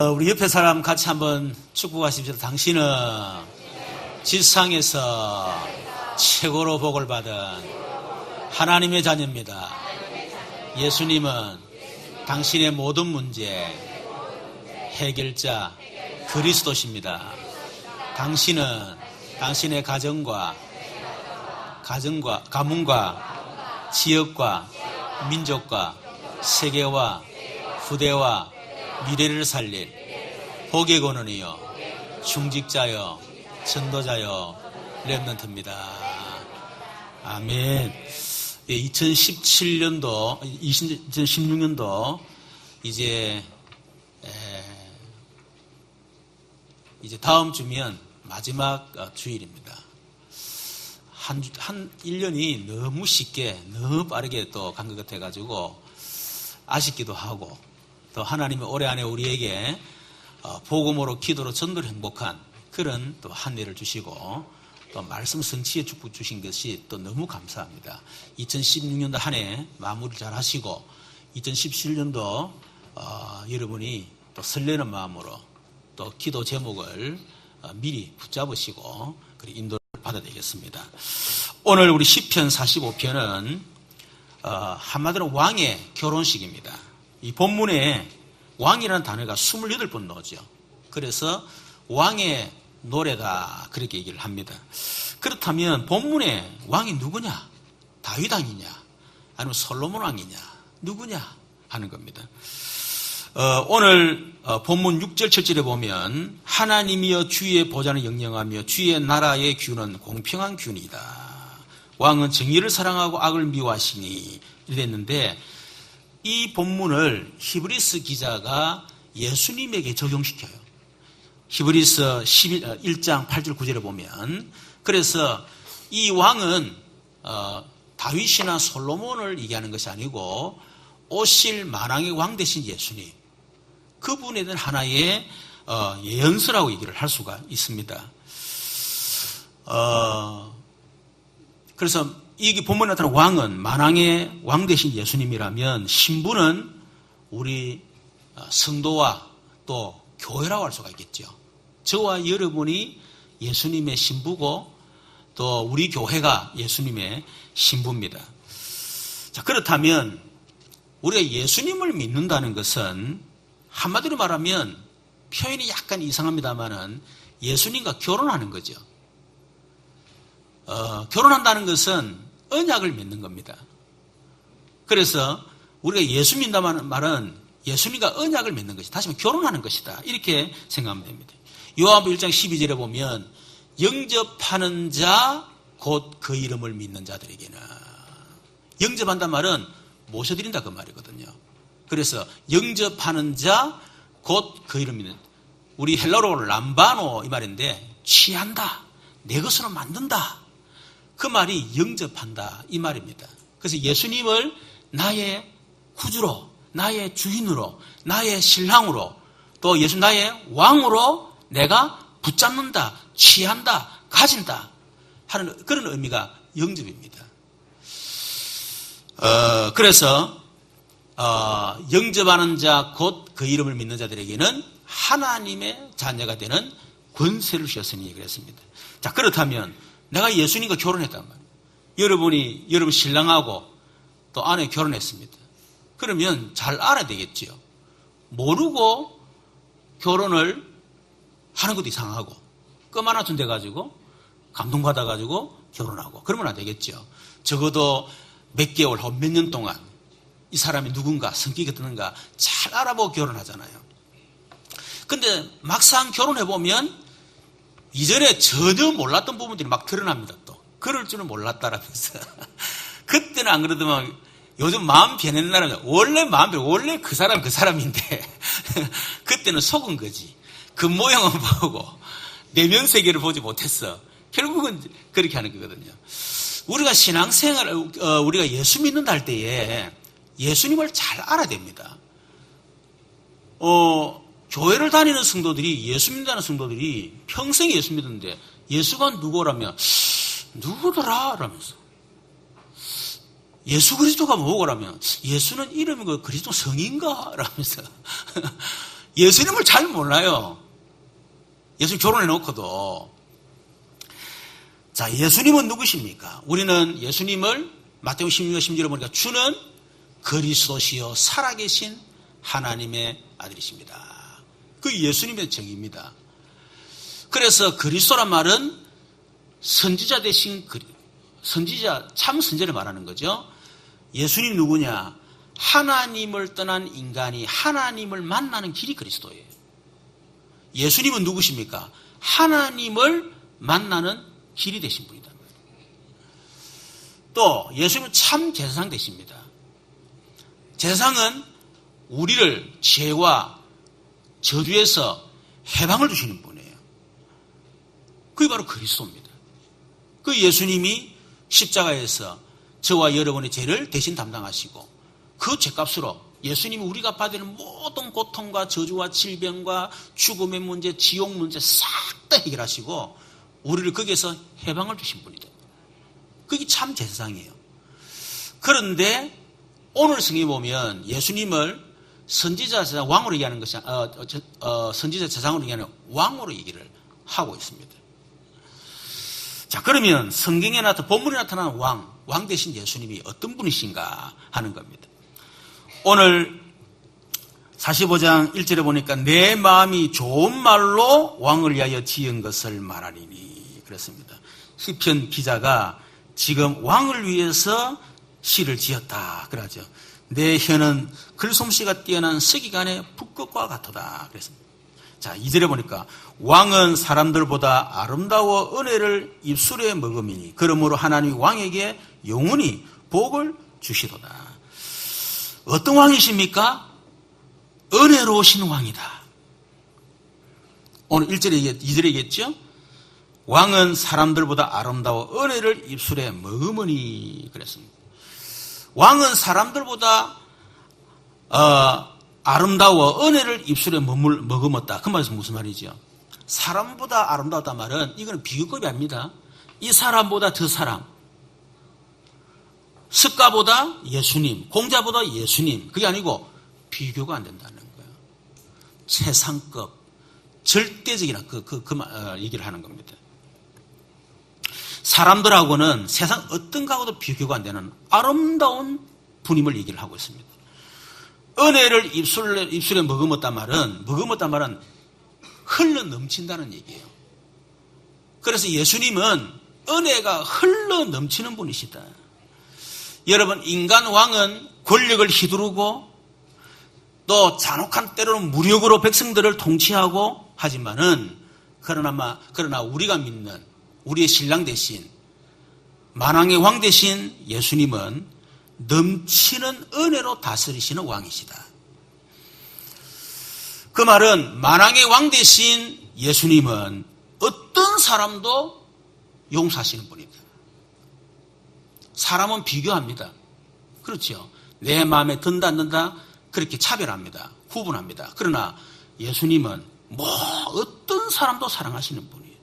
우리 옆에 사람 같이 한번 축복하십시오. 당신은 지상에서 최고로 복을 받은 하나님의 자녀입니다. 예수님은 당신의 모든 문제 해결자 그리스도십니다. 당신은 당신의 가문과 지역과 민족과 세계와 후대와 미래를 살릴 복의 권원이요 중직자요 전도자요 렘넌트입니다. 아멘. 2017년도 2016년도 이제 다음 주면 마지막 주일입니다. 한 1년이 너무 쉽게 너무 빠르게 또 간 것 같아가지고 아쉽기도 하고, 또 하나님이 올해 안에 우리에게 복음으로 기도로 전도로 행복한 그런 또 한 해를 주시고 또 말씀 성취에 축복 주신 것이 또 너무 감사합니다. 2016년도 한 해 마무리 잘 하시고 2017년도 여러분이 또 설레는 마음으로 또 기도 제목을 미리 붙잡으시고 그리고 인도를 받아야 되겠습니다. 오늘 우리 시편 45편은 한마디로 왕의 결혼식입니다. 이 본문에 왕이라는 단어가 28번 나오죠. 그래서 왕의 노래다 그렇게 얘기를 합니다. 그렇다면 본문에 왕이 누구냐? 다윗 왕이냐? 아니면 솔로몬 왕이냐? 누구냐? 하는 겁니다. 오늘 본문 6절 7절에 보면 하나님이여 주의 보좌는 영영하며 주의 나라의 규는 공평한 규이다. 왕은 정의를 사랑하고 악을 미워하시니 이랬는데, 이 본문을 히브리서 기자가 예수님에게 적용시켜요. 히브리서 1장 8절 9절에 보면, 그래서 이 왕은 다윗이나 솔로몬을 얘기하는 것이 아니고 오실 만왕의 왕 되신 예수님, 그분에 대한 하나의 예언서라고 얘기를 할 수가 있습니다. 그래서 이 본문에 나타난 왕은 만왕의 왕 되신 예수님이라면 신부는 우리 성도와 또 교회라고 할 수가 있겠죠. 저와 여러분이 예수님의 신부고 또 우리 교회가 예수님의 신부입니다. 자, 그렇다면 우리가 예수님을 믿는다는 것은 한마디로 말하면 표현이 약간 이상합니다만은 예수님과 결혼하는 거죠. 결혼한다는 것은 언약을 맺는 겁니다. 그래서 우리가 예수 믿는다는 말은 예수님과 언약을 맺는 것이다. 다시 말해 결혼하는 것이다. 이렇게 생각하면 됩니다. 요한복음 1장 12절에 보면 영접하는 자 곧 그 이름을 믿는 자들에게는, 영접한다는 말은 모셔드린다 그 말이거든요. 그래서 영접하는 자 곧 그 이름 믿는, 우리 헬라어로 람바노 이 말인데 취한다, 내 것으로 만든다, 그 말이 영접한다 이 말입니다. 그래서 예수님을 나의 구주로, 나의 주인으로, 나의 신랑으로, 또 예수 나의 왕으로 내가 붙잡는다, 취한다, 가진다 하는 그런 의미가 영접입니다. 그래서 영접하는 자 곧 그 이름을 믿는 자들에게는 하나님의 자녀가 되는 권세를 주셨으니 그랬습니다. 자, 그렇다면 내가 예수님과 결혼했단 말이에요. 여러분 신랑하고 또 아내 결혼했습니다. 그러면 잘 알아야 되겠지요. 모르고 결혼을 하는 것도 이상하고 껌 하나 준대가지고 감동받아가지고 결혼하고 그러면 안 되겠죠. 적어도 몇 개월 혹은 몇 년 동안 이 사람이 누군가, 성격이 어떤가 잘 알아보고 결혼하잖아요. 근데 막상 결혼해보면 이전에 전혀 몰랐던 부분들이 막 드러납니다. 또 그럴 줄은 몰랐다라면서 그때는 안 그러더만 요즘 마음 변하는 날은 원래 마음 변해, 원래 그 사람인데 그때는 속은 거지. 그 모양은 보고 내면 세계를 보지 못했어. 결국은 그렇게 하는 거거든요. 우리가 신앙생활, 우리가 예수 믿는다 할 때에 예수님을 잘 알아야 됩니다. 교회를 다니는 성도들이, 예수 믿는다는 성도들이 평생 예수 믿는데 예수가 누구라면 누구더라? 라면서 예수 그리스도가 뭐고라면 예수는 이름이 그리스도 성인가? 라면서 예수님을 잘 몰라요. 예수님 결혼해 놓고도. 자, 예수님은 누구십니까? 우리는 예수님을 마태복음 16장 16절에 보니까 주는 그리스도시요 살아계신 하나님의 아들이십니다. 그 예수님의 정의입니다. 그래서 그리스도란 말은 선지자 대신 선지자, 참 선지자를 말하는 거죠. 예수님 누구냐? 하나님을 떠난 인간이 하나님을 만나는 길이 그리스도예요. 예수님은 누구십니까? 하나님을 만나는 길이 되신 분이다. 또 예수님은 참 제사장 되십니다. 제사장은 우리를 죄와 저주에서 해방을 주시는 분이에요. 그게 바로 그리스도입니다. 그 예수님이 십자가에서 저와 여러분의 죄를 대신 담당하시고 그 죄값으로 예수님이 우리가 받는 모든 고통과 저주와 질병과 죽음의 문제, 지옥 문제 싹 다 해결하시고 우리를 거기에서 해방을 주신 분이다. 그게 참 제사장이에요. 그런데 오늘 성경에 보면 예수님을 선지자 제사장 왕으로 얘기하는 것이 선지자 제사장으로 얘기하는 왕으로 얘기를 하고 있습니다. 자, 그러면 성경에 본문에 나타나는 왕 대신 예수님이 어떤 분이신가 하는 겁니다. 오늘 45장 1절에 보니까 내 마음이 좋은 말로 왕을 위하여 지은 것을 말하리니 그랬습니다. 시편 기자가 지금 왕을 위해서 시를 지었다 그러죠. 내 혀는 글솜씨가 뛰어난 서기관의 붓끝과 같도다 그랬습니다. 자, 2절에 보니까 왕은 사람들보다 아름다워 은혜를 입술에 머금이니 그러므로 하나님이 왕에게 영원히 복을 주시도다. 어떤 왕이십니까? 은혜로우신 왕이다. 오늘 2절에 얘기했죠? 왕은 사람들보다 아름다워 은혜를 입술에 머금으니 그랬습니다. 왕은 사람들보다 아름다워 은혜를 입술에 머금었다. 그 말은 무슨 말이죠? 사람보다 아름다웠단 말은 이거는 비교급이 아닙니다. 이 사람보다 저 사람, 습가보다 예수님, 공자보다 예수님, 그게 아니고 비교가 안 된다는 거예요. 최상급, 절대적인 얘기를 하는 겁니다. 사람들하고는 세상 어떤 가하고도 비교가 안 되는 아름다운 분임을 얘기를 하고 있습니다. 은혜를 입술에 머금었단 말은 흘러 넘친다는 얘기예요. 그래서 예수님은 은혜가 흘러 넘치는 분이시다. 여러분, 인간 왕은 권력을 휘두르고 또 잔혹한 때로는 무력으로 백성들을 통치하고 하지만은 그러나 우리가 믿는 우리의 신랑 대신 만왕의 왕 대신 예수님은 넘치는 은혜로 다스리시는 왕이시다. 그 말은 만왕의 왕 대신 예수님은 어떤 사람도 용서하시는 분입니다. 사람은 비교합니다. 그렇죠. 내 마음에 든다 안 든다 그렇게 차별합니다. 구분합니다. 그러나 예수님은 어떤 사람도 사랑하시는 분이에요.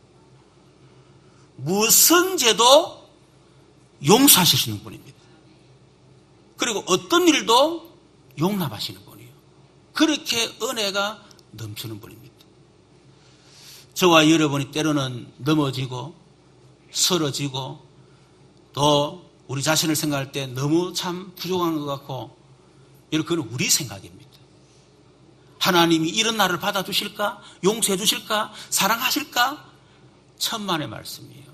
무슨 죄도 용서하시는 분입니다. 그리고 어떤 일도 용납하시는 분이에요. 그렇게 은혜가 넘치는 분입니다. 저와 여러분이 때로는 넘어지고 쓰러지고 또 우리 자신을 생각할 때 너무 참 부족한 것 같고 그건 우리 생각입니다. 하나님이 이런 나를 받아주실까? 용서해 주실까? 사랑하실까? 천만의 말씀이에요.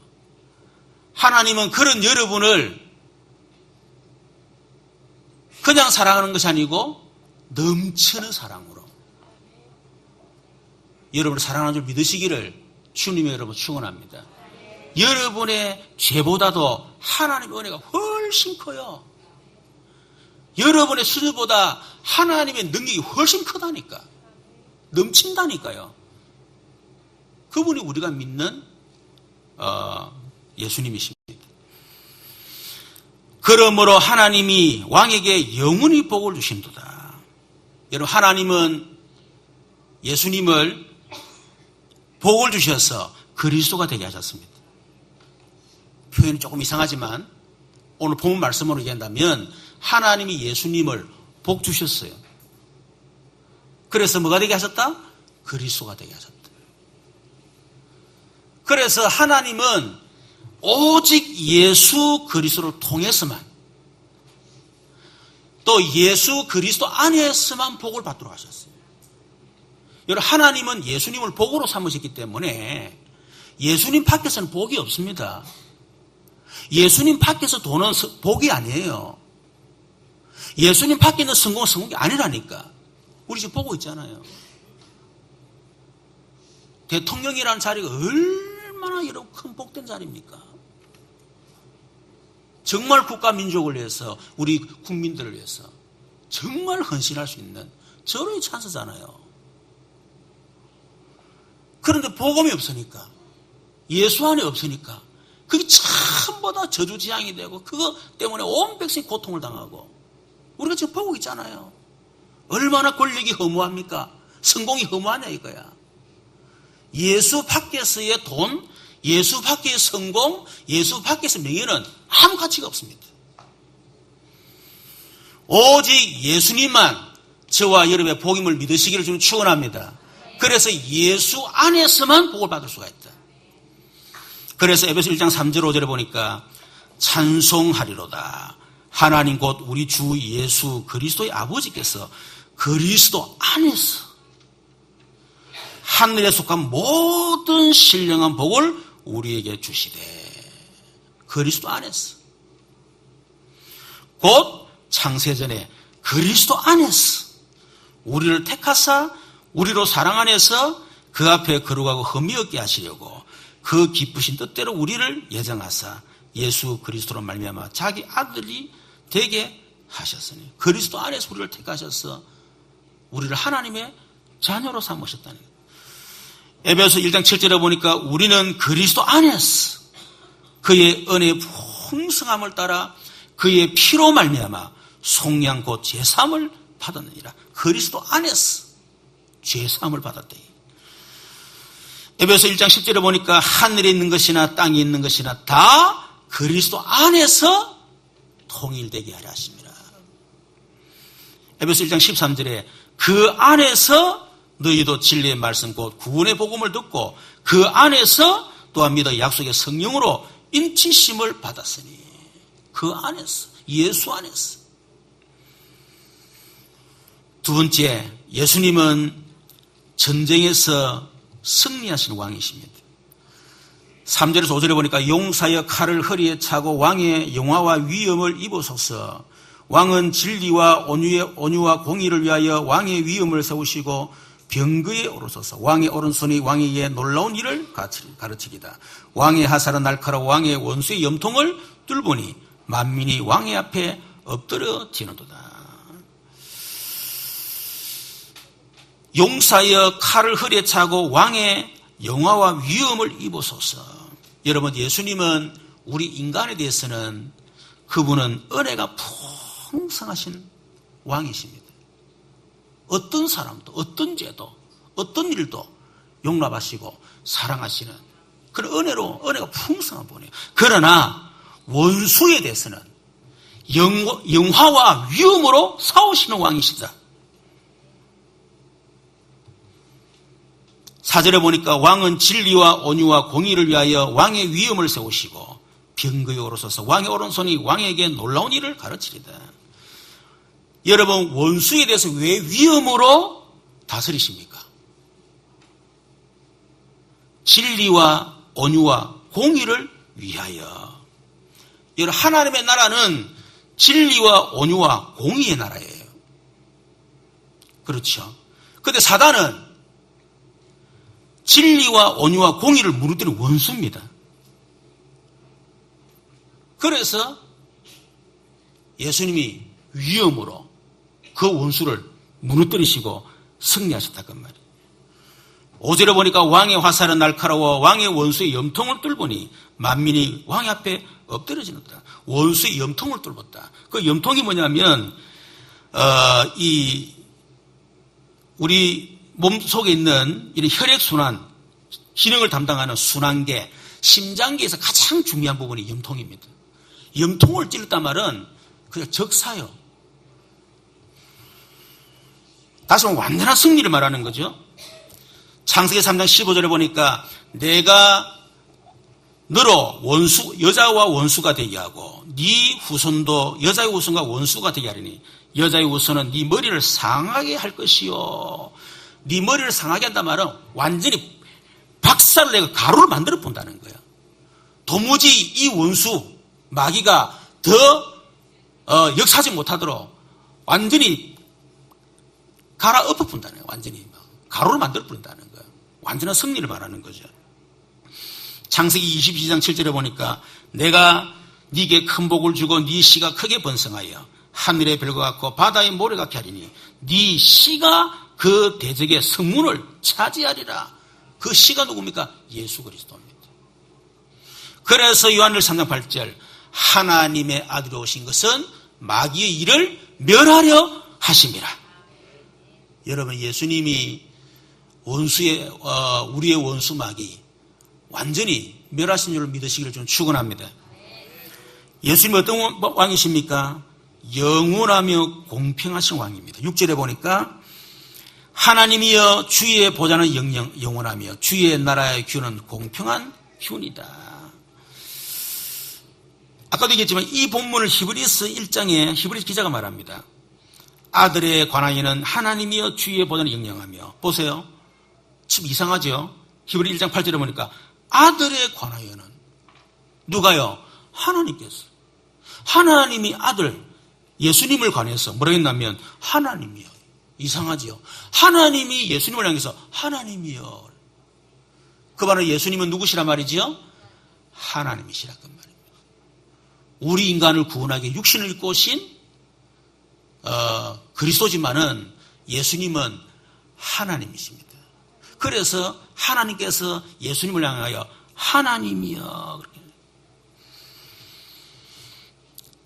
하나님은 그런 여러분을 그냥 사랑하는 것이 아니고 넘치는 사랑으로 여러분을 사랑하는 줄 믿으시기를 주님의 여러분 축원합니다. 여러분의 죄보다도 하나님의 은혜가 훨씬 커요. 여러분의 수준보다 하나님의 능력이 훨씬 크다니까. 넘친다니까요. 그분이 우리가 믿는 예수님이십니다. 그러므로 하나님이 왕에게 영원히 복을 주신도다. 여러분, 하나님은 예수님을 복을 주셔서 그리스도가 되게 하셨습니다. 표현이 조금 이상하지만 오늘 본문 말씀으로 얘기한다면 하나님이 예수님을 복 주셨어요. 그래서 뭐가 되게 하셨다? 그리스도가 되게 하셨다. 그래서 하나님은 오직 예수 그리스도를 통해서만, 또 예수 그리스도 안에서만 복을 받도록 하셨어요. 여러분, 하나님은 예수님을 복으로 삼으셨기 때문에 예수님 밖에서는 복이 없습니다. 예수님 밖에서 돈은 복이 아니에요. 예수님 밖에 있는 성공은 성공이 아니라니까. 우리 지금 보고 있잖아요. 대통령이라는 자리가 얼마나 여러분 큰 복된 자리입니까? 정말 국가 민족을 위해서, 우리 국민들을 위해서 정말 헌신할 수 있는 저런 찬스잖아요. 그런데 복음이 없으니까, 예수 안에 없으니까 그게 전부 다 저주지향이 되고, 그거 때문에 온 백성이 고통을 당하고, 우리가 지금 보고 있잖아요. 얼마나 권력이 허무합니까? 성공이 허무하냐 이거야. 예수 밖에서의 돈, 예수 밖의 성공, 예수 밖에서 명예는 아무 가치가 없습니다. 오직 예수님만 저와 여러분의 복임을 믿으시기를 좀 축원합니다. 그래서 예수 안에서만 복을 받을 수가 있다. 그래서 에베소 1장 3절 5절에 보니까 찬송하리로다. 하나님 곧 우리 주 예수 그리스도의 아버지께서 그리스도 안에서 하늘에 속한 모든 신령한 복을 우리에게 주시되, 그리스도 안에서, 곧 창세전에 그리스도 안에서 우리를 택하사 우리로 사랑 안에서 그 앞에 거룩하고 흠이 없게 하시려고 그 기쁘신 뜻대로 우리를 예정하사 예수 그리스도로 말미암아 자기 아들이 되게 하셨으니, 그리스도 안에서 우리를 택하셔서 우리를 하나님의 자녀로 삼으셨다는 거예요. 에베소 1장 7절에 보니까 우리는 그리스도 안에서 그의 은혜의 풍성함을 따라 그의 피로 말미암아 속량 곧 제사함을 받았느니라. 그리스도 안에서 제사함을 받았대. 에베소 1장 10절에 보니까 하늘에 있는 것이나 땅에 있는 것이나 다 그리스도 안에서 통일되게 하려 하십니다. 에베소 1장 13절에 그 안에서 너희도 진리의 말씀 곧 구원의 복음을 듣고 그 안에서 또한 믿어 약속의 성령으로 인치심을 받았으니, 그 안에서, 예수 안에서. 두 번째, 예수님은 전쟁에서 승리하신 왕이십니다. 3절에서 5절에 보니까 용사여 칼을 허리에 차고 왕의 영화와 위엄을 입으소서. 왕은 진리와 온유와 공의를 위하여 왕의 위엄을 세우시고 병거에 오르소서. 왕의 오른손이 왕에게 놀라운 일을 가르치기다. 왕의 하살은 날카로워 왕의 원수의 염통을 뚫으니 만민이 왕의 앞에 엎드려지는도다. 용사여 칼을 허리에 차고 왕의 영화와 위엄을 입으소서. 여러분, 예수님은 우리 인간에 대해서는 그분은 은혜가 풍성하신 왕이십니다. 어떤 사람도, 어떤 죄도, 어떤 일도 용납하시고 사랑하시는 그런 은혜가 풍성한 분이에요. 그러나 원수에 대해서는 영화와 위엄으로 싸우시는 왕이시다. 4절에 보니까 왕은 진리와 온유와 공의를 위하여 왕의 위엄을 세우시고 병거에 오르소서. 왕의 오른손이 왕에게 놀라운 일을 가르치리다. 여러분, 원수에 대해서 왜 위엄으로 다스리십니까? 진리와 온유와 공의를 위하여. 여러분, 하나님의 나라는 진리와 온유와 공의의 나라예요. 그렇죠? 그런데 사단은 진리와 온유와 공의를 무너뜨리는 원수입니다. 그래서 예수님이 위엄으로 그 원수를 무너뜨리시고 승리하셨다고 말이에요. 5절에 보니까 왕의 화살은 날카로워 왕의 원수의 염통을 뚫으니 만민이 왕 앞에 엎드려지는다. 원수의 염통을 뚫었다. 그 염통이 뭐냐면 우리 몸 속에 있는 이런 혈액순환 기능을 담당하는 순환계, 심장계에서 가장 중요한 부분이 염통입니다. 염통을 찔렀단 말은 그냥 적사요. 다시 말하면 완전한 승리를 말하는 거죠. 창세기 3장 15절에 보니까 내가 너로 여자와 원수가 되게 하고 네 후손도 여자의 후손과 원수가 되게 하리니 여자의 후손은 네 머리를 상하게 할 것이요. 네 머리를 상하게 한단 말은 완전히 박살을 내고 가루를 만들어 본다는 거예요. 도무지 이 원수 마귀가 더 역사하지 못하도록 완전히 갈아엎어 본다는 거예요. 완전히 가루를 만들어 본다는 거예요. 완전한 승리를 말하는 거죠. 창세기 22장 7절에 보니까 내가 네게 큰 복을 주고 네 씨가 크게 번성하여 하늘의 별과 같고 바다의 모래 같게 하리니 네 씨가 그 대적의 성문을 차지하리라. 그 씨가 누굽니까? 예수 그리스도입니다. 그래서 요한일서 3장 8절 하나님의 아들이 오신 것은 마귀의 일을 멸하려 하심이라. 여러분, 예수님이 우리의 원수 마귀 완전히 멸하신 줄을 믿으시기를 좀 축원합니다. 예수님은 어떤 왕이십니까? 영원하며 공평하신 왕입니다. 6절에 보니까 하나님이여 주의 보좌는 영원하며 주의 나라의 규는 공평한 규이다. 아까도 얘기했지만 이 본문을 히브리서 1장에 히브리서 기자가 말합니다. 아들에 관하여는 하나님이여 주의 보좌는 영영하며. 보세요. 참 이상하죠. 히브리 1장 8절에 보니까 아들에 관하여는 누가요? 하나님께서. 하나님이 아들 예수님을 관해서 뭐라 했냐면 하나님이요. 이상하지요. 하나님이 예수님을 향해서 하나님이요. 그 말은 예수님은 누구시란 말이지요? 하나님이시라 그 말입니다. 우리 인간을 구원하기 육신을 입고 오신 그리스도지만은 예수님은 하나님이십니다. 그래서 하나님께서 예수님을 향하여 하나님이여.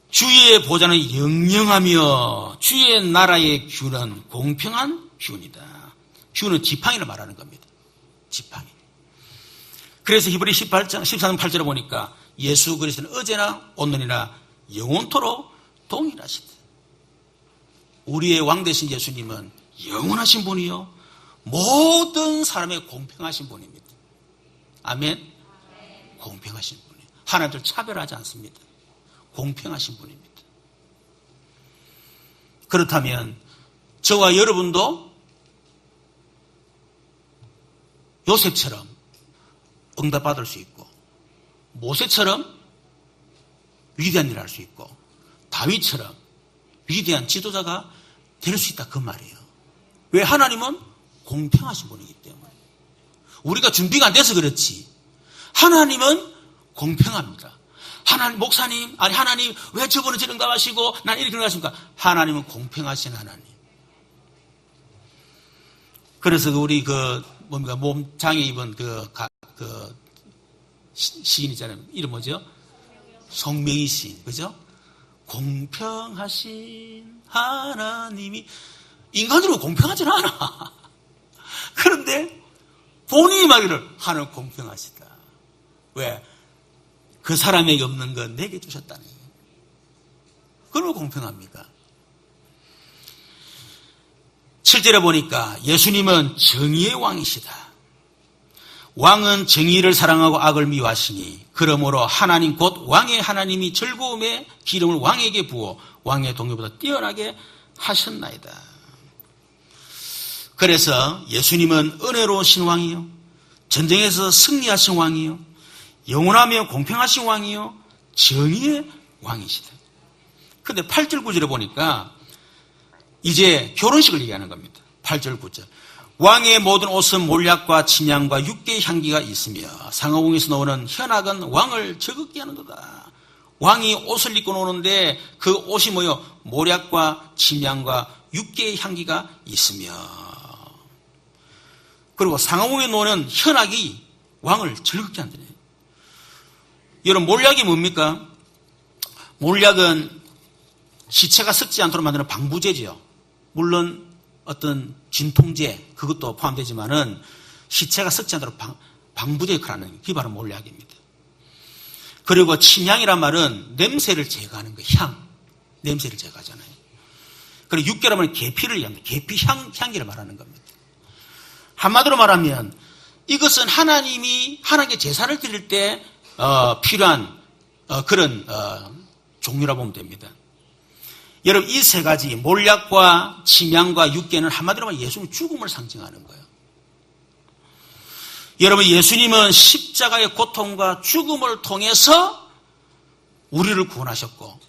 주의 보좌는 영영하며 주의 나라의 규는 공평한 규이다. 규는 지팡이를 말하는 겁니다. 지팡이. 그래서 히브리 14장 8절에 보니까 예수 그리스도는 어제나 오늘이나 영원토록 동일하시다. 우리의 왕 되신 예수님은 영원하신 분이요 모든 사람의 공평하신 분입니다. 아멘. 공평하신 분이에요. 하나님들 차별하지 않습니다. 공평하신 분입니다. 그렇다면 저와 여러분도 요셉처럼 응답받을 수 있고 모세처럼 위대한 일을 할 수 있고 다윗처럼 위대한 지도자가 될 수 있다 그 말이에요. 왜? 하나님은 공평하신 분이기 때문에. 우리가 준비가 안 돼서 그렇지 하나님은 공평합니다. 하나님, 목사님, 아니, 하나님, 왜 저번에 저런 응답하시고, 난 이렇게 응답하십니까? 하나님은 공평하신 하나님. 그래서 우리 몸장애 입은 시인 있잖아요. 이름 뭐죠? 성명희 시인. 그죠? 공평하신 하나님이, 인간으로 공평하진 않아. 그런데 본인이 말하기를, 하나님 공평하시다. 왜? 그 사람에게 없는 건 내게 주셨다는 거예요. 그걸 공평합니까? 7절에 보니까 예수님은 정의의 왕이시다. 왕은 정의를 사랑하고 악을 미워하시니 그러므로 하나님 곧 왕의 하나님이 즐거움의 기름을 왕에게 부어 왕의 동료보다 뛰어나게 하셨나이다. 그래서 예수님은 은혜로우신 왕이요 전쟁에서 승리하신 왕이요 영원하며 공평하신 왕이요 정의의 왕이시다. 그런데 8절 9절에 보니까 이제 결혼식을 얘기하는 겁니다. 8절 9절 왕의 모든 옷은 몰약과 침향과 육개의 향기가 있으며 상하궁에서 나오는 현악은 왕을 즐겁게 하는도다. 왕이 옷을 입고 노는데 그 옷이 뭐요? 몰약과 침향과 육개의 향기가 있으며 그리고 상하궁에 노는 현악이 왕을 즐겁게 한다네. 여러분 몰약이 뭡니까? 몰약은 시체가 썩지 않도록 만드는 방부제죠. 물론 어떤 진통제 그것도 포함되지만은 시체가 썩지 않도록 방부제 역할을 하는 그게 바로 몰약입니다. 그리고 침향이란 말은 냄새를 제거하는 거, 향 냄새를 제거하잖아요. 그리고 6개월이면 계피를 얘기합니다. 계피 향기를 말하는 겁니다. 한마디로 말하면 이것은 하나님이 하나님께 제사를 드릴 때 필요한 그런 종류라 보면 됩니다. 여러분 이 세 가지 몰약과 침향과 육계는 한마디로 말하면 예수님의 죽음을 상징하는 거예요. 여러분 예수님은 십자가의 고통과 죽음을 통해서 우리를 구원하셨고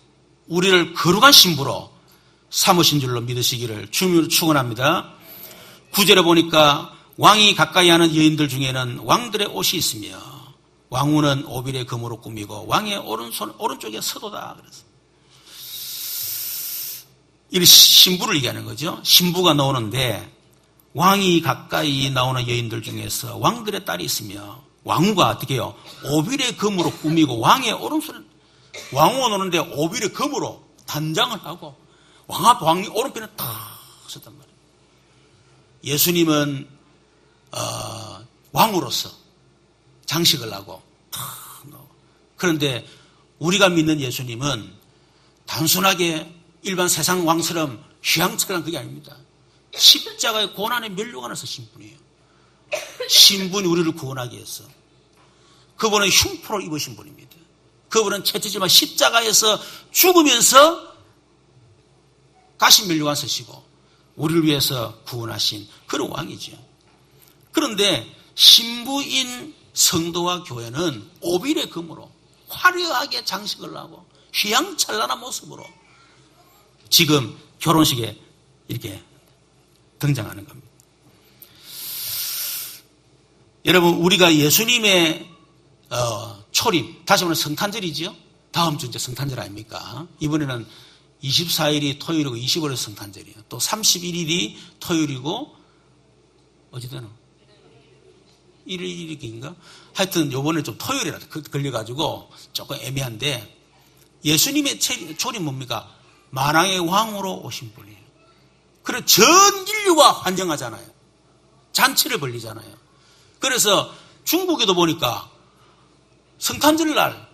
우리를 거룩한 신부로 삼으신 줄로 믿으시기를 주님으로 축원합니다. 9절에 보니까 왕이 가까이 하는 여인들 중에는 왕들의 옷이 있으며 왕후는 오빌의 금으로 꾸미고 왕의 오른쪽에 서도다. 그래서 이 신부를 얘기하는 거죠. 신부가 나오는데 왕이 가까이 나오는 여인들 중에서 왕들의 딸이 있으며 왕후가 어떻게 해요? 오빌의 금으로 꾸미고 왕의 오른손에 왕후가 나오는데 오빌의 금으로 단장을 하고 왕이 오른편에 딱 섰단 말이에요. 예수님은 왕으로서 장식을 하고 탁 넣어. 그런데 우리가 믿는 예수님은 단순하게 일반 세상 왕처럼 휘황찬란한 그게 아닙니다. 십자가의 고난의 면류관을 쓰신 분이에요. 신분이 우리를 구원하기 위해서. 그분은 흉포를 입으신 분입니다. 그분은 채찍지만 십자가에서 죽으면서 가신 면류관 쓰시고 우리를 위해서 구원하신 그런 왕이죠. 그런데 신부인 성도와 교회는 오빌의 금으로 화려하게 장식을 하고 휘황찬란한 모습으로 지금 결혼식에 이렇게 등장하는 겁니다. 여러분 우리가 예수님의 초림, 다시 말하면 성탄절이지요. 다음 주 이제 성탄절 아닙니까? 이번에는 24일이 토요일이고 25일이 성탄절이에요. 또 31일이 토요일이고 어찌되나 1일인가? 하여튼 요번에 좀 토요일이라 걸려가지고 조금 애매한데 예수님의 초림 뭡니까? 만왕의 왕으로 오신 분이에요. 그래서 전 인류가 환영하잖아요. 잔치를 벌리잖아요. 그래서 중국에도 보니까 성탄절날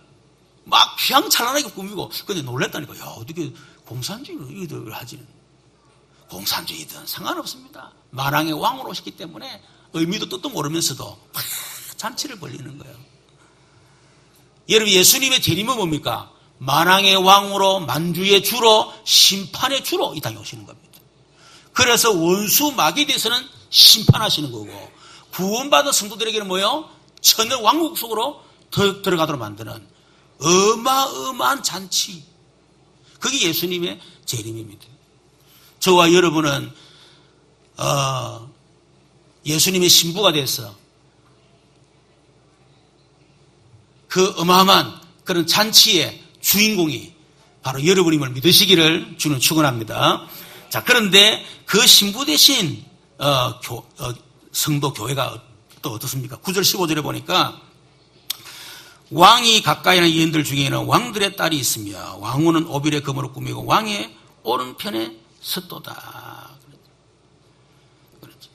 막 휘황찬란하게 꾸미고 근데 놀랬다니까. 야 어떻게 공산주의를 하지는. 공산주의든 상관없습니다. 만왕의 왕으로 오셨기 때문에 의미도 뜻도 모르면서도 막 잔치를 벌리는 거예요. 여러분 예수님의 재림은 뭡니까? 만왕의 왕으로 만주의 주로 심판의 주로 이 땅에 오시는 겁니다. 그래서 원수 마귀에 대해서는 심판하시는 거고 구원받은 성도들에게는 뭐예요? 천의 왕국 속으로 들어가도록 만드는 어마어마한 잔치. 그게 예수님의 재림입니다. 저와 여러분은 예수님의 신부가 돼서 그 어마어마한 그런 잔치의 주인공이 바로 여러분임을 믿으시기를 주는 축원합니다. 자, 그런데 그 신부 대신 성도 교회가 또 어떻습니까? 9절 15절에 보니까 왕이 가까이 하는 여인들 중에는 왕들의 딸이 있으며 왕후는 오빌의 금으로 꾸미고 왕의 오른편에 섰도다. 그렇죠.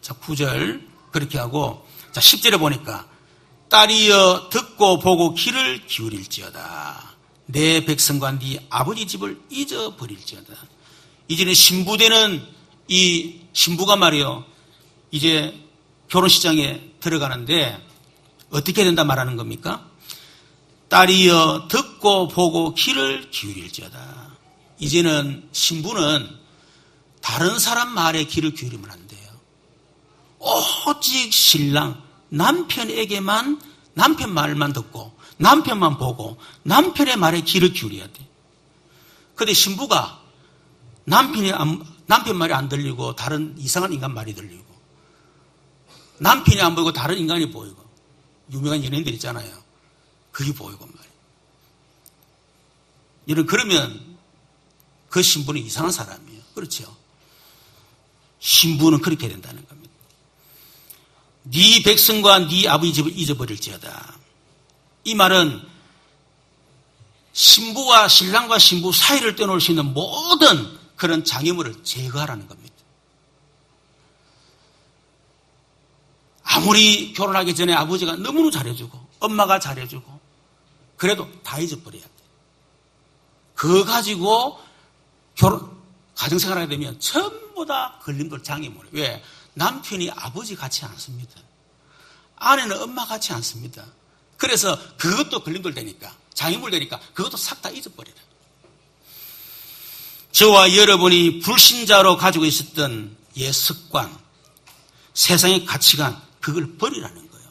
자, 9절 그렇게 하고 자, 10절에 보니까 딸이여 듣고 보고 귀를 기울일지어다. 내 백성과 네 아버지 집을 잊어버릴지어다. 이제는 신부되는 이 신부가 말이요. 이제 결혼식장에 들어가는데 어떻게 된다 말하는 겁니까? 딸이여 듣고 보고 귀를 기울일지어다. 이제는 신부는 다른 사람 말에 귀를 기울이면 안 돼요. 오직 신랑 남편에게만 남편 말만 듣고 남편만 보고 남편의 말에 귀를 기울여야 돼. 그런데 신부가 남편 말이 안 들리고 다른 이상한 인간 말이 들리고 남편이 안 보이고 다른 인간이 보이고 유명한 연예인들 있잖아요. 그게 보이고 말이에요. 여러분 그러면 그 신부는 이상한 사람이에요. 그렇죠? 신부는 그렇게 된다는 겁니다. 네 백성과 네 아버지 집을 잊어버릴지어다. 이 말은 신부와 신랑과 신부 사이를 떼놓을 수 있는 모든 그런 장애물을 제거하라는 겁니다. 아무리 결혼하기 전에 아버지가 너무나 잘해주고 엄마가 잘해주고 그래도 다 잊어버려야 돼. 그거 가지고 가정생활하게 되면 전부 다 걸림돌 장애물이에요. 왜? 남편이 아버지 같지 않습니다. 아내는 엄마 같지 않습니다. 그래서 그것도 걸림돌 되니까, 장애물 되니까 그것도 싹 다 잊어버려요. 저와 여러분이 불신자로 가지고 있었던 옛 습관, 세상의 가치관, 그걸 버리라는 거예요.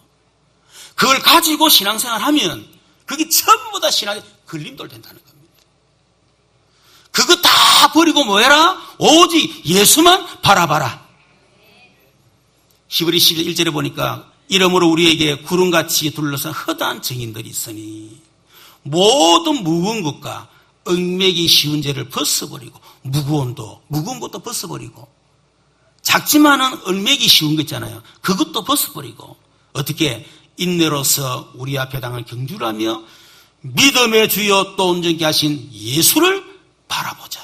그걸 가지고 신앙생활 하면 그게 전부 다 신앙에 걸림돌 된다는 겁니다. 그거 다 버리고 뭐해라? 오직 예수만 바라봐라. 히브리 11절에 보니까 이러므로 우리에게 구름같이 둘러싼 허다한 증인들이 있으니 모든 무거운 것과 얽매기 쉬운 죄를 벗어버리고 무거운 것도 벗어버리고 작지만은 얽매기 쉬운 거 있잖아요. 그것도 벗어버리고 어떻게 인내로서 우리 앞에 당한 경주라며 믿음의 주여 또 온전케 하신 예수를 바라보자.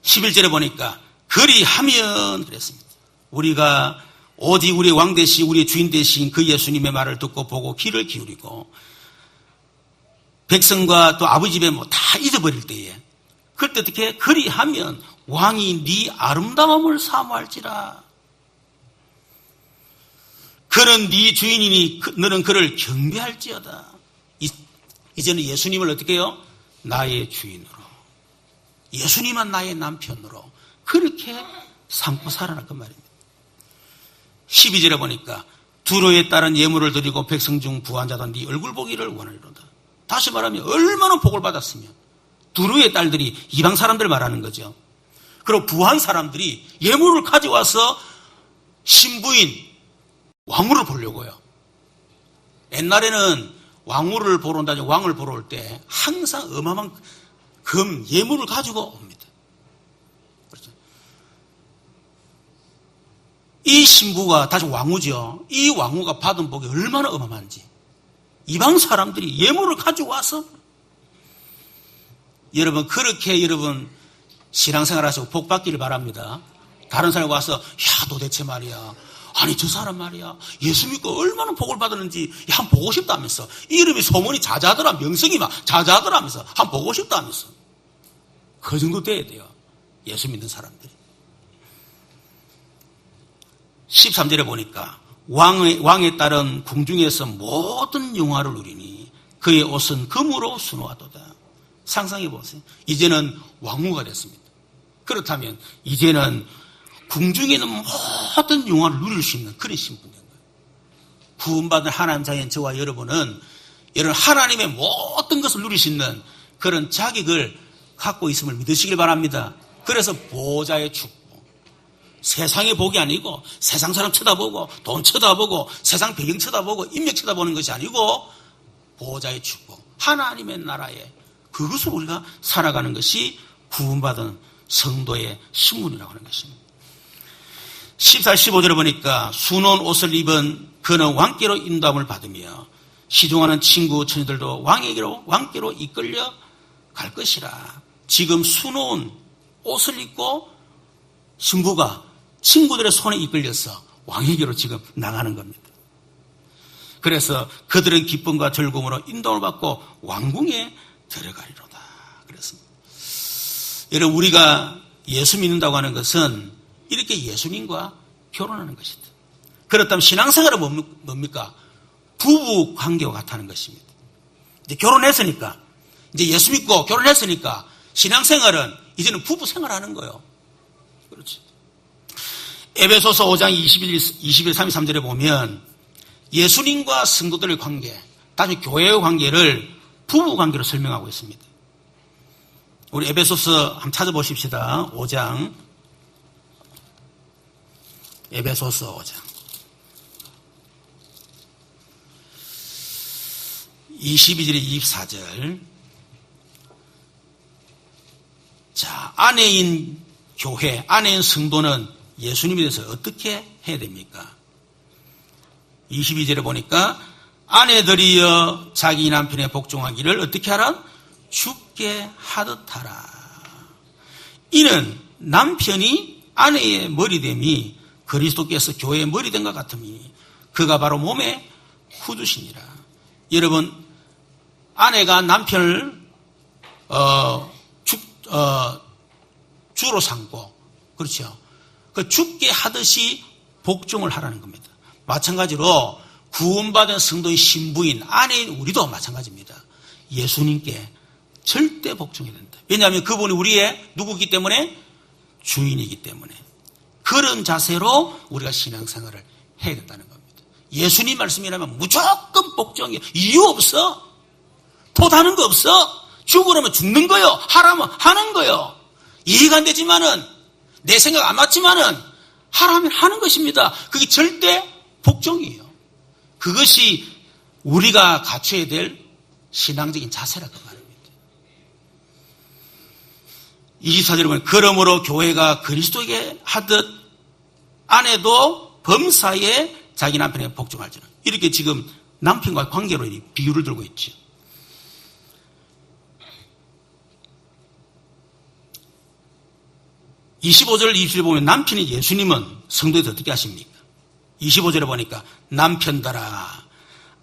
11절에 보니까 그리하면 그랬습니다. 우리가 오직 우리의 왕 대신 우리의 주인 대신 그 예수님의 말을 듣고 보고 귀를 기울이고 백성과 또 아버지 집에 뭐 다 잊어버릴 때에 그때 어떻게 그리하면 왕이 네 아름다움을 사모할지라. 그는 네 주인이니 너는 그를 경배할지어다. 이제는 예수님을 어떻게 해요? 나의 주인으로, 예수님만 나의 남편으로 그렇게 삼고 살아라 그 말입니다. 12절에 보니까 두로에 따른 예물을 드리고 백성 중 부한 자도 네 얼굴 보기를 원하리로다. 다시 말하면 얼마나 복을 받았으면. 두로의 딸들이 이방 사람들 말하는 거죠. 그리고 부한 사람들이 예물을 가져와서 신부인 왕후를 보려고요. 옛날에는 왕후를 보러 온다든지 왕을 보러 올 때 항상 어마어마한 금 예물을 가지고 옵니다. 그렇죠. 이 신부가 다시 왕후죠. 이 왕후가 받은 복이 얼마나 어마어마한지 이방 사람들이 예물을 가져와서 여러분 그렇게 여러분 신앙생활 하시고 복 받기를 바랍니다. 다른 사람이 와서 야 도대체 말이야 아니 저 사람 말이야 예수 믿고 얼마나 복을 받았는지 한번 보고 싶다면서 이름이 소문이 자자하더라 명성이 막 자자하더라면서 한번 보고 싶다면서 그 정도 돼야 돼요. 예수 믿는 사람들이. 13절에 보니까 왕에 따른 궁중에서 모든 영화를 누리니 그의 옷은 금으로 수놓아도다. 상상해 보세요. 이제는 왕후가 됐습니다. 그렇다면 이제는 궁중에는 모든 영화를 누릴 수 있는 그런 신분인 거예요. 구원받은 하나님 자녀인 저와 여러분은 이런 하나님의 모든 것을 누릴 수 있는 그런 자격을 갖고 있음을 믿으시길 바랍니다. 그래서 보호자의 축복. 세상의 복이 아니고 세상 사람 쳐다보고 돈 쳐다보고 세상 배경 쳐다보고 인맥 쳐다보는 것이 아니고 보호자의 축복. 하나님의 나라에 그것을 우리가 살아가는 것이 구원받은 성도의 신분이라고 하는 것입니다. 14, 15절에 보니까 수놓은 옷을 입은 그는 왕께로 인도함을 받으며 시종하는 친구 처녀들도 왕께로 이끌려 갈 것이라. 지금 수놓은 옷을 입고 신부가 친구들의 손에 이끌려서 왕에게로 지금 나가는 겁니다. 그래서 그들은 기쁨과 즐거움으로 인도를 받고 왕궁에 들어가리로다. 그랬습니다. 여러분 우리가 예수 믿는다고 하는 것은 이렇게 예수님과 결혼하는 것이다. 그렇다면 신앙생활은 뭡니까? 부부 관계와 같다는 것입니다. 이제 결혼했으니까 이제 예수 믿고 결혼했으니까 신앙생활은 이제는 부부 생활하는 거예요. 그렇지. 에베소서 5장 21, 33절에 보면 예수님과 성도들의 관계, 다시 교회의 관계를 부부 관계로 설명하고 있습니다. 우리 에베소서 한번 찾아보십시다. 5장. 에베소서 5장. 22절에 24절. 자, 아내인 교회, 아내인 성도는 예수님에 대해서 어떻게 해야 됩니까? 22절에 보니까 아내들이여 자기 남편의 복종하기를 어떻게 하라? 죽게 하듯 하라. 이는 남편이 아내의 머리됨이 그리스도께서 교회의 머리됨과 같음이니 그가 바로 몸의 후두시니라. 여러분 아내가 남편을 주로 삼고, 그렇죠. 그 죽게 하듯이 복종을 하라는 겁니다. 마찬가지로 구원받은 성도의 신부인 아내인 우리도 마찬가지입니다. 예수님께 절대 복종해야 된다. 왜냐하면 그분이 우리의 누구이기 때문에? 주인이기 때문에. 그런 자세로 우리가 신앙생활을 해야 된다는 겁니다. 예수님 말씀이라면 무조건 복종이에요. 이유 없어. 도다는 거 없어. 죽으라면 죽는 거요. 하라면 하는 거요. 이해가 안 되지만은, 내 생각 안 맞지만은, 하라면 하는 것입니다. 그게 절대 복종이에요. 그것이 우리가 갖춰야 될 신앙적인 자세라고 말입니다. 24절에 보면, 그러므로 교회가 그리스도에게 하듯 아내도 범사에 자기 남편에게 복종할지는. 이렇게 지금 남편과 관계로 비유를 들고 있죠. 25절, 20절 보면 남편이 예수님은 성도에서 어떻게 하십니까? 25절에 보니까 남편들아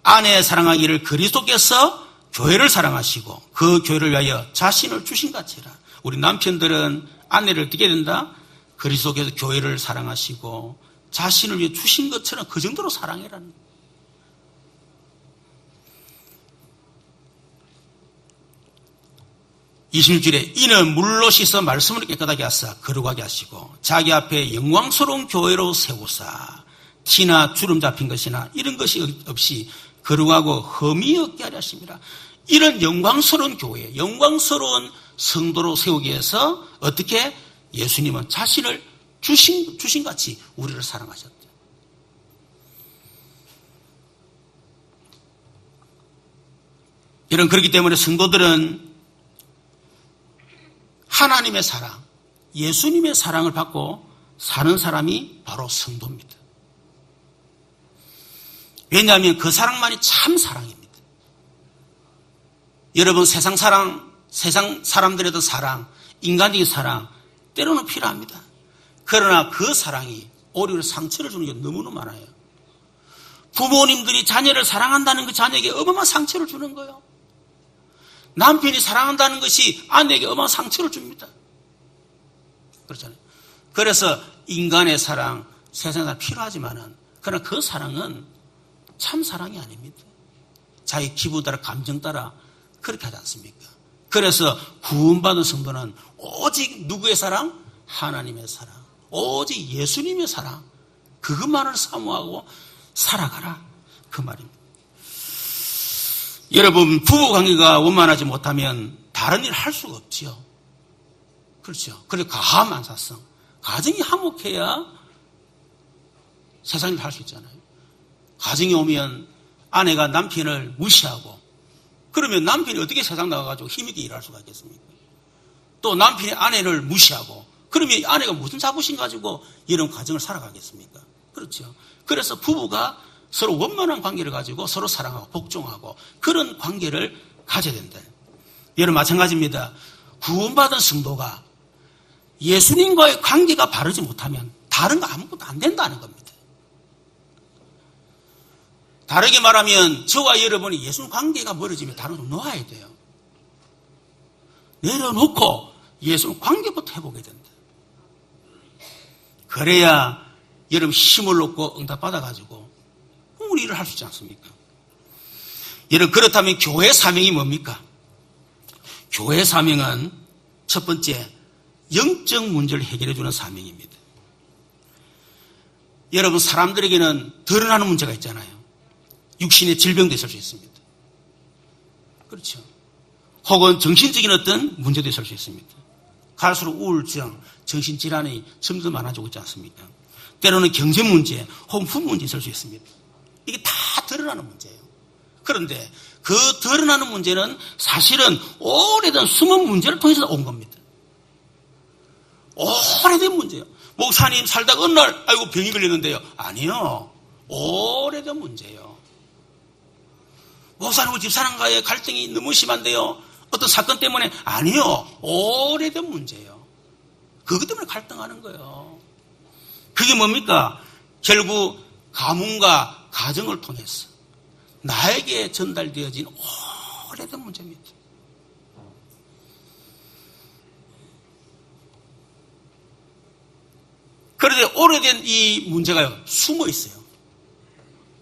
아내 사랑하기를 그리스도께서 교회를 사랑하시고 그 교회를 위하여 자신을 주신 같이라. 우리 남편들은 아내를 어떻게 된다? 그리스도께서 교회를 사랑하시고 자신을 위해 주신 것처럼 그 정도로 사랑해라는 거예요. 26절에 이는 물로 씻어 말씀을 깨끗하게 하사 거룩하게 하시고 자기 앞에 영광스러운 교회로 세우사 티나 주름 잡힌 것이나 이런 것이 없이 거룩하고 흠이 없게 하려 하십니다. 이런 영광스러운 교회, 영광스러운 성도로 세우기 위해서 어떻게 예수님은 자신을 주신 같이 우리를 사랑하셨다. 이런 그렇기 때문에 성도들은 하나님의 사랑, 예수님의 사랑을 받고 사는 사람이 바로 성도입니다. 왜냐하면 그 사랑만이 참 사랑입니다. 여러분 세상 사랑, 세상 사람들에도 사랑, 인간적인 사랑 때로는 필요합니다. 그러나 그 사랑이 오히려 상처를 주는 게 너무나 많아요. 부모님들이 자녀를 사랑한다는 그 자녀에게 어마어마한 상처를 주는 거예요. 남편이 사랑한다는 것이 아내에게 어마어마한 상처를 줍니다. 그렇잖아요. 그래서 인간의 사랑, 세상의 사랑 필요하지만은, 그러나 그 사랑은 참 사랑이 아닙니다. 자기 기분 따라, 감정 따라 그렇게 하지 않습니까? 그래서 구원받은 성도는 오직 누구의 사랑? 하나님의 사랑. 오직 예수님의 사랑. 그것만을 사모하고 살아가라. 그 말입니다. 여러분, 부부관계가 원만하지 못하면 다른 일을 할 수가 없지요. 그렇죠. 그리고 가함안사성. 가정이 화목해야 세상 일을 할 수 있잖아요. 가정에 오면 아내가 남편을 무시하고 그러면 남편이 어떻게 세상 나가가지고 힘있게 일할 수가 있겠습니까? 또 남편이 아내를 무시하고 그러면 아내가 무슨 자부심 가지고 이런 가정을 살아가겠습니까? 그렇죠. 그래서 부부가 서로 원만한 관계를 가지고 서로 사랑하고 복종하고 그런 관계를 가져야 된다. 여러분 마찬가지입니다. 구원받은 성도가 예수님과의 관계가 바르지 못하면 다른 거 아무것도 안 된다는 겁니다. 다르게 말하면 저와 여러분이 예수님 관계가 멀어지면 다른 걸 놓아야 돼요. 내려놓고 예수님 관계부터 해보게 된다. 그래야 여러분 힘을 얻고 응답 받아가지고 우리 일을 할 수 있지 않습니까? 여러분 그렇다면 교회 사명이 뭡니까? 교회 사명은 첫 번째 영적 문제를 해결해 주는 사명입니다. 여러분 사람들에게는 드러나는 문제가 있잖아요. 육신의 질병도 있을 수 있습니다. 그렇죠. 혹은 정신적인 어떤 문제도 있을 수 있습니다. 갈수록 우울증, 정신질환이 점점 많아지고 있지 않습니까? 때로는 경제 문제, 혹은 품 문제 있을 수 있습니다. 이게 다 드러나는 문제예요. 그런데 그 드러나는 문제는 사실은 오래된 숨은 문제를 통해서 온 겁니다. 오래된 문제예요. 목사님 살다가 어느 날 아이고 병이 걸렸는데요. 아니요. 오래된 문제예요. 목사님 집사람과의 갈등이 너무 심한데요. 어떤 사건 때문에 아니요. 오래된 문제예요. 그것 때문에 갈등하는 거예요. 그게 뭡니까? 결국 가문과 가정을 통해서 나에게 전달되어진 오래된 문제입니다. 그런데 오래된 이 문제가요, 숨어 있어요.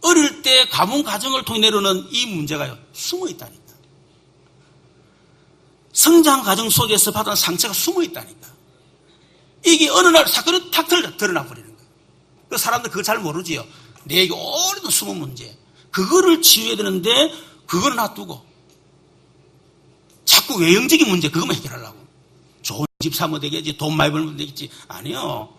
어릴 때 가문 가정을 통해 내려오는 이 문제가요, 숨어 있다니까. 성장 과정 속에서 받은 상처가 숨어 있다니까. 이게 어느 날 사건이 탁 드러나 버리는 거예요. 그 사람들 그걸 잘 모르지요. 내게 오래된 숨은 문제. 그거를 치유해야 되는데, 그걸 놔두고. 자꾸 외형적인 문제, 그것만 해결하려고. 좋은 집 사면 되겠지, 돈 많이 벌면 되겠지. 아니요.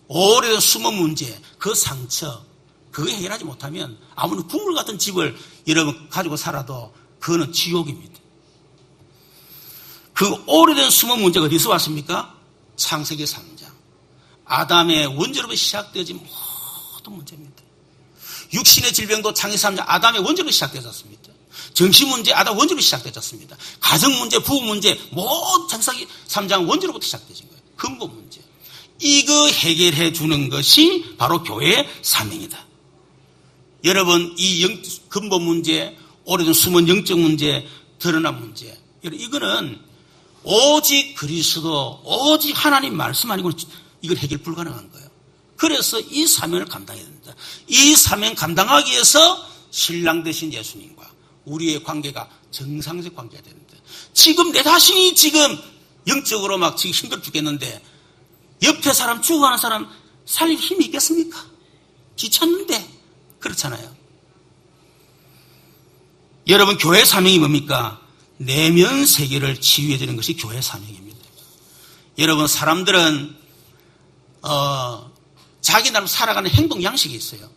오래된 숨은 문제, 그 상처, 그거 해결하지 못하면 아무리 국물 같은 집을 여러분 가지고 살아도 그거는 지옥입니다. 그 오래된 숨은 문제가 어디서 왔습니까? 창세기 3장. 아담의 원죄로부터 시작되어진 모든 문제입니다. 육신의 질병도 창세기 3장 아담의 원죄로 시작되었습니다. 정신 문제 아담 원죄로 시작되었습니다. 가정 문제, 부부 문제 모든 창세기 3장 원죄로부터 시작되신 거예요. 근본 문제. 이거 해결해 주는 것이 바로 교회의 사명이다. 여러분, 이 근본 문제, 오래된 숨은 영적 문제, 드러난 문제, 이거는 오직 그리스도, 오직 하나님 말씀 아니고는 이걸 해결 불가능한 거예요. 그래서 이 사명을 감당해야 된다. 이 사명 감당하기 위해서 신랑 되신 예수님과 우리의 관계가 정상적 관계가 됩니다. 지금 내 자신이 지금 영적으로 막 지금 힘들어 죽겠는데 옆에 사람, 죽어가는 사람 살릴 힘이 있겠습니까? 귀찮는데. 그렇잖아요. 여러분, 교회 사명이 뭡니까? 내면 세계를 치유해 주는 것이 교회 사명입니다. 여러분, 사람들은 자기 나름 살아가는 행동 양식이 있어요.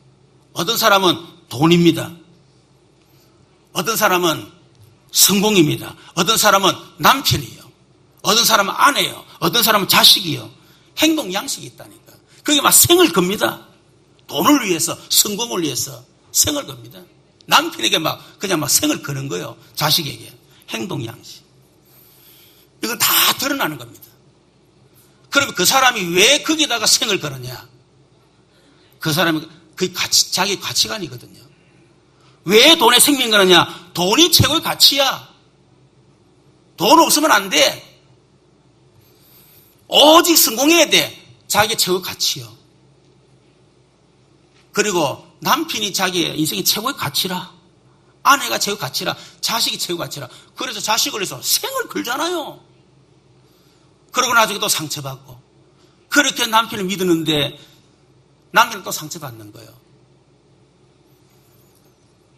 어떤 사람은 돈입니다. 어떤 사람은 성공입니다. 어떤 사람은 남편이요. 어떤 사람은 아내요. 어떤 사람은 자식이요. 행동 양식이 있다니까. 그게 막 생을 겁니다. 돈을 위해서, 성공을 위해서 생을 겁니다. 남편에게 그냥 생을 거는 거예요. 자식에게. 행동 양식. 이건 다 드러나는 겁니다. 그러면 그 사람이 왜 거기다가 생을 거느냐? 그 사람이 자기 가치관이거든요. 왜 돈에 생명 거느냐? 돈이 최고의 가치야. 돈 없으면 안 돼. 오직 성공해야 돼. 자기의 최고의 가치요. 그리고 남편이 자기의 인생의 최고의 가치라. 아내가 최고의 가치라. 자식이 최고의 가치라. 그래서 자식을 위해서 생을 걸잖아요. 그러고 나중에 또 상처받고. 그렇게 남편을 믿었는데 남편은 또 상처받는 거예요.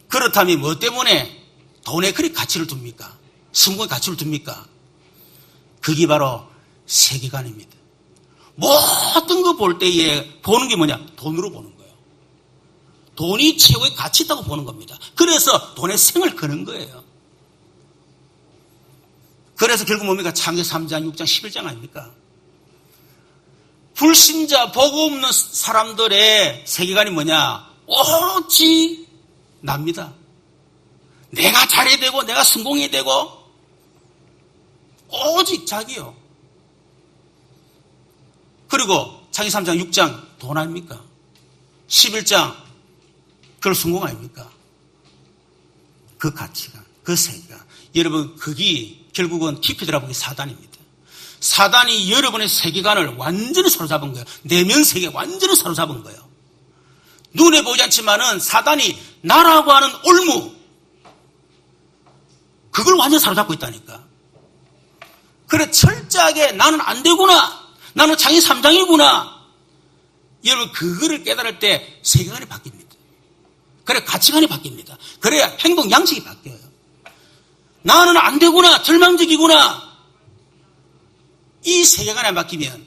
그렇다면 뭐 때문에 돈에 그리 가치를 둡니까? 성공에 가치를 둡니까? 그게 바로 세계관입니다. 모든 거 볼 때에 보는 게 뭐냐? 돈으로 보는 거예요. 돈이 최고의 가치 있다고 보는 겁니다. 그래서 돈에 생을 거는 거예요. 그래서 결국 뭡니까? 창세기 3장, 6장, 11장 아닙니까? 불신자, 복 없는 사람들의 세계관이 뭐냐? 오직 납니다. 내가 잘해야 되고, 내가 성공해야 되고, 오직 자기요. 그리고 창세기 3장, 6장 돈 아닙니까? 11장 그걸 성공 아닙니까? 그 가치가, 그 세계가. 여러분, 그게 결국은 깊이 들어보기 사단입니다. 사단이 여러분의 세계관을 완전히 사로잡은 거예요. 내면 세계 완전히 사로잡은 거예요. 눈에 보이지 않지만은 사단이 나라고 하는 올무, 그걸 완전히 사로잡고 있다니까. 그래, 철저하게 나는 안 되구나. 나는 창이 3장이구나. 여러분, 그거를 깨달을 때 세계관이 바뀝니다. 그래, 가치관이 바뀝니다. 그래야 행동 양식이 바뀌어요. 나는 안 되구나. 절망적이구나. 이 세계관이 안 바뀌면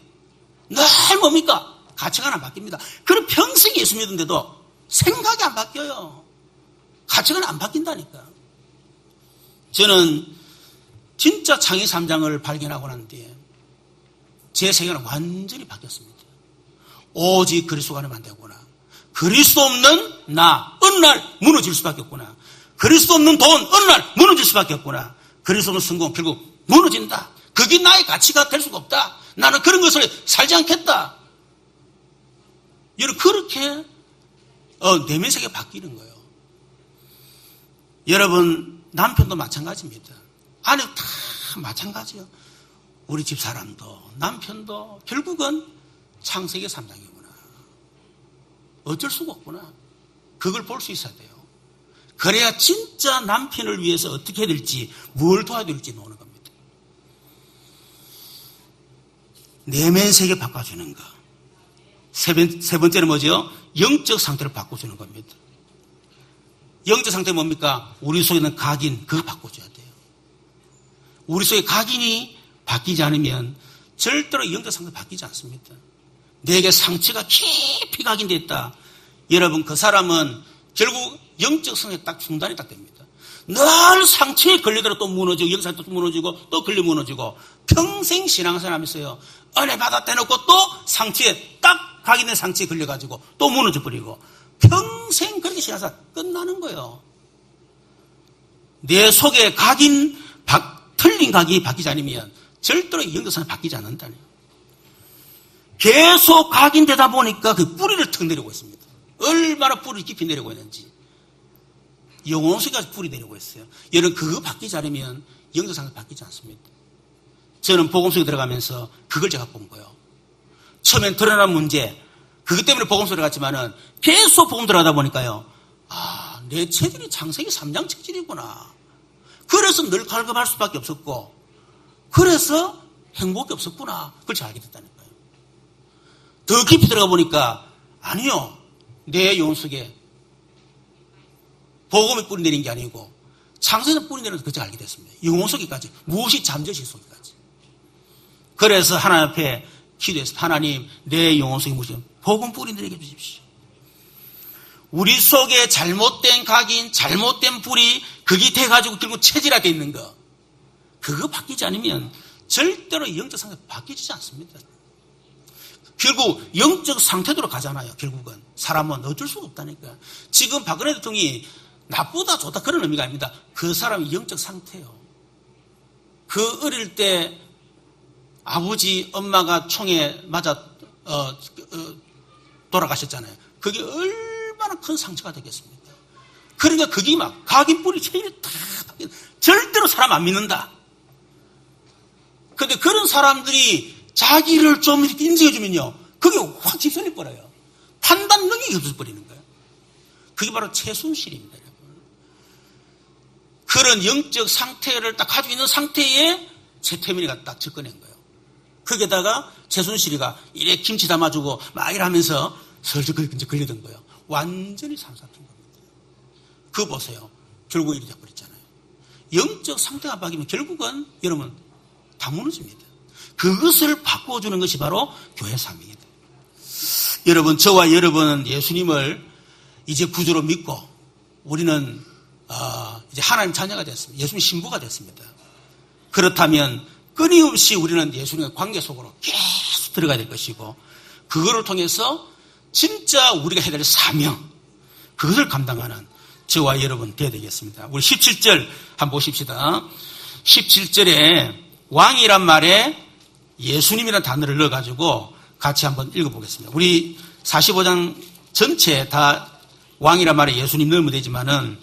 늘 뭡니까? 가치관 안 바뀝니다. 그럼 평생 예수 믿는데도 생각이 안 바뀌어요. 가치관이 안 바뀐다니까. 저는 진짜 창의 3장을 발견하고 난 뒤에 제 세계는 완전히 바뀌었습니다. 오직 그리스도 안에만 되구나. 그리스도 없는 나, 어느 날 무너질 수밖에 없구나. 그리스도 없는 돈, 어느 날 무너질 수밖에 없구나. 그리스도 없는 성공, 결국 무너진다. 그게 나의 가치가 될 수가 없다. 나는 그런 것을 살지 않겠다. 여러분, 그렇게 내면 세계가 바뀌는 거예요. 여러분, 남편도 마찬가지입니다. 아내도 다 마찬가지예요. 우리 집 사람도 남편도 결국은 창세기 3장이구나. 어쩔 수가 없구나. 그걸 볼 수 있어야 돼요. 그래야 진짜 남편을 위해서 어떻게 해야 될지, 뭘 도와줄지 노는 겁니다. 내면 세계 바꿔주는 거. 세 번째는 뭐죠? 영적 상태를 바꿔주는 겁니다. 영적 상태는 뭡니까? 우리 속에 있는 각인, 그거 바꿔줘야 돼요. 우리 속에 각인이 바뀌지 않으면 절대로 영적 상태가 바뀌지 않습니다. 내게 상처가 깊이 각인됐다. 여러분, 그 사람은 결국 영적 상태에 딱 중단이 딱 됩니다. 늘 상처에 걸리더라도 또 무너지고, 영적 상태도 무너지고, 또 걸려 무너지고, 평생 신앙생활 하면서요, 은혜 받았다 해놓고 또 상처에 딱 각인된 상처에 걸려가지고 또 무너져 버리고, 평생 그렇게 신앙생활 끝나는 거예요. 내 속에 각인, 틀린 각인이 바뀌지 않으면 절대로 영적 상태가 바뀌지 않는다네요. 계속 각인되다 보니까 그 뿌리를 턱 내리고 있습니다. 얼마나 뿌리를 깊이 내리고 있는지. 영혼 속까지 뿌리 내리고 있어요. 여러분, 그거 바뀌지 않으면 영적 상태가 바뀌지 않습니다. 저는 복음 속에 들어가면서 그걸 제가 본 거예요. 처음엔 드러난 문제, 그것 때문에 복음 속에 들어갔지만은 계속 복음 들어가다 보니까요, 아, 내 체질이 창세기 3장 체질이구나. 그래서 늘 갈급할 수밖에 없었고, 그래서 행복이 없었구나. 그걸 잘 알게 됐다니까요. 더 깊이 들어가 보니까, 아니요, 내 영혼 속에 복음이 뿌리 내린 게 아니고 창세기에 뿌리 내려서 그걸 알게 됐습니다. 영혼 속에까지, 무엇이 잠재시 속에까지. 그래서 하나님 앞에 기도해서, 하나님, 내 영혼 속에 무엇이 복음 뿌리 내리게 해주십시오. 우리 속에 잘못된 각인, 잘못된 뿌리, 그게 돼가지고 결국 체질화되어 있는 거, 그거 바뀌지 않으면 절대로 영적 상태가 바뀌지 않습니다. 결국 영적 상태로 가잖아요. 결국은 사람은 어쩔 수가 없다니까. 지금 박근혜 대통령이 나쁘다 좋다 그런 의미가 아닙니다. 그 사람이 영적 상태예요. 그 어릴 때 아버지 엄마가 총에 맞아 돌아가셨잖아요. 그게 얼마나 큰 상처가 되겠습니까? 그러니까 그게 막 각인 뿌리 체질이 다 절대로 사람 안 믿는다. 근데 그런 사람들이 자기를 좀 이렇게 인정해주면요, 그게 확 집선해 버려요. 판단 능력이 없어버리는 거예요. 그게 바로 최순실입니다, 여러분. 그런 영적 상태를 딱 가지고 있는 상태에 최태민이가 딱 접근한 거예요. 거기에다가 최순실이가 이래 김치 담아주고 막 이러면서 슬슬 걸리던 거예요. 완전히 사로잡힌 겁니다. 그거 보세요. 결국 이렇게 돼버렸잖아요. 영적 상태가 바뀌면 결국은 여러분 다 무너집니다. 그것을 바꿔주는 것이 바로 교회 사명이다. 여러분, 저와 여러분은 예수님을 이제 구주로 믿고 우리는 이제 하나님 자녀가 됐습니다. 예수님 신부가 됐습니다. 그렇다면 끊임없이 우리는 예수님의 관계 속으로 계속 들어가야 될 것이고, 그거를 통해서 진짜 우리가 해야 될 사명, 그것을 감당하는 저와 여러분 되어야 되겠습니다. 우리 17절 한번 보십시다. 17절에 왕이란 말에 예수님이라는 단어를 넣어가지고 같이 한번 읽어보겠습니다. 우리 45장 전체 다 왕이란 말에 예수님 넣으면 되지만은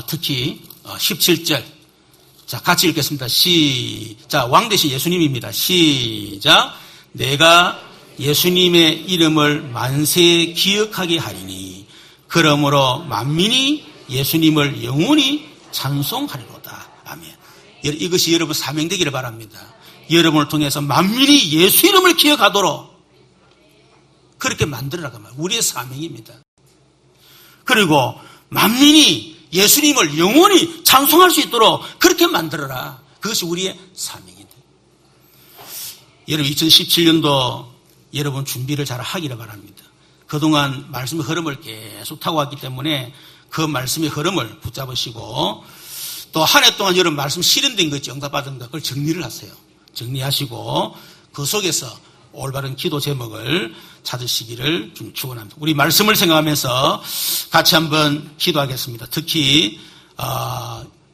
특히 17절, 자 같이 읽겠습니다. 시작. 왕 대신 예수님입니다. 시작. 내가 예수님의 이름을 만세 기억하게 하리니 그러므로 만민이 예수님을 영원히 찬송하리로다. 아멘. 이것이 여러분 사명되기를 바랍니다. 여러분을 통해서 만민이 예수 이름을 기억하도록 그렇게 만들어라고 말이에요. 우리의 사명입니다. 그리고 만민이 예수님을 영원히 찬송할 수 있도록 그렇게 만들어라. 그것이 우리의 사명이다. 여러분 2017년도 여러분 준비를 잘 하기를 바랍니다. 그동안 말씀의 흐름을 계속 타고 왔기 때문에 그 말씀의 흐름을 붙잡으시고, 또 한 해 동안 여러분 말씀 실현된 거 있죠. 응답받은 거, 그걸 정리를 하세요. 정리하시고 그 속에서 올바른 기도 제목을 찾으시기를 좀 축원합니다. 우리 말씀을 생각하면서 같이 한번 기도하겠습니다. 특히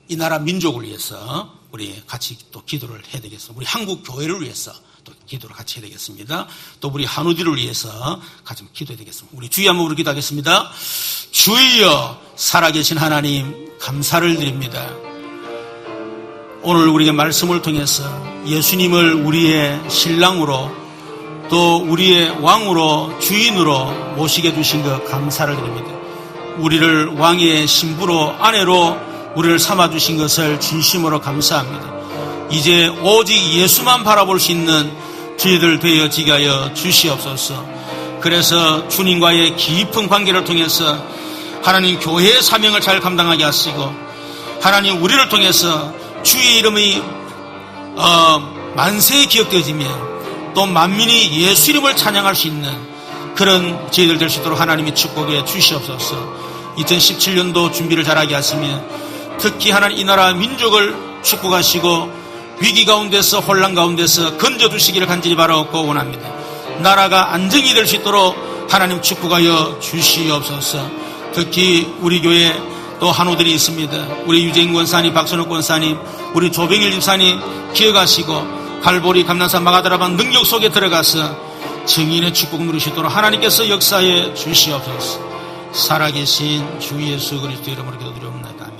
이 나라 민족을 위해서 우리 같이 또 기도를 해야 되겠습니다. 우리 한국 교회를 위해서 또 기도를 같이 해야 되겠습니다. 또 우리 한우디를 위해서 같이 기도해야 되겠습니다. 우리 주여 한번 기도하겠습니다. 주여, 살아계신 하나님 감사를 드립니다. 오늘 우리에게 말씀을 통해서 예수님을 우리의 신랑으로 또 우리의 왕으로 주인으로 모시게 주신 것 감사를 드립니다. 우리를 왕의 신부로 아내로 우리를 삼아주신 것을 진심으로 감사합니다. 이제 오직 예수만 바라볼 수 있는 저희들 되어지게 하여 주시옵소서. 그래서 주님과의 깊은 관계를 통해서 하나님 교회의 사명을 잘 감당하게 하시고 하나님 우리를 통해서 주의 이름이 만세에 기억되어지며 또 만민이 예수 이름을 찬양할 수 있는 그런 저희들 될 수 있도록 하나님이 축복해 주시옵소서. 2017년도 준비를 잘하게 하시며 특히 하나님 이 나라 민족을 축복하시고 위기 가운데서 혼란 가운데서 건져주시기를 간절히 바라옵고 원합니다. 나라가 안정이 될 수 있도록 하나님 축복하여 주시옵소서. 특히 우리 교회 또 한우들이 있습니다. 우리 유재인 권사님, 박선욱 권사님, 우리 조병일 집사님 기억하시고 갈보리 감난산 마가다라방 능력 속에 들어가서 증인의 축복 누리시도록 하나님께서 역사해 주시옵소서. 살아계신 주 예수 그리스도 이름으로 기도드립니다.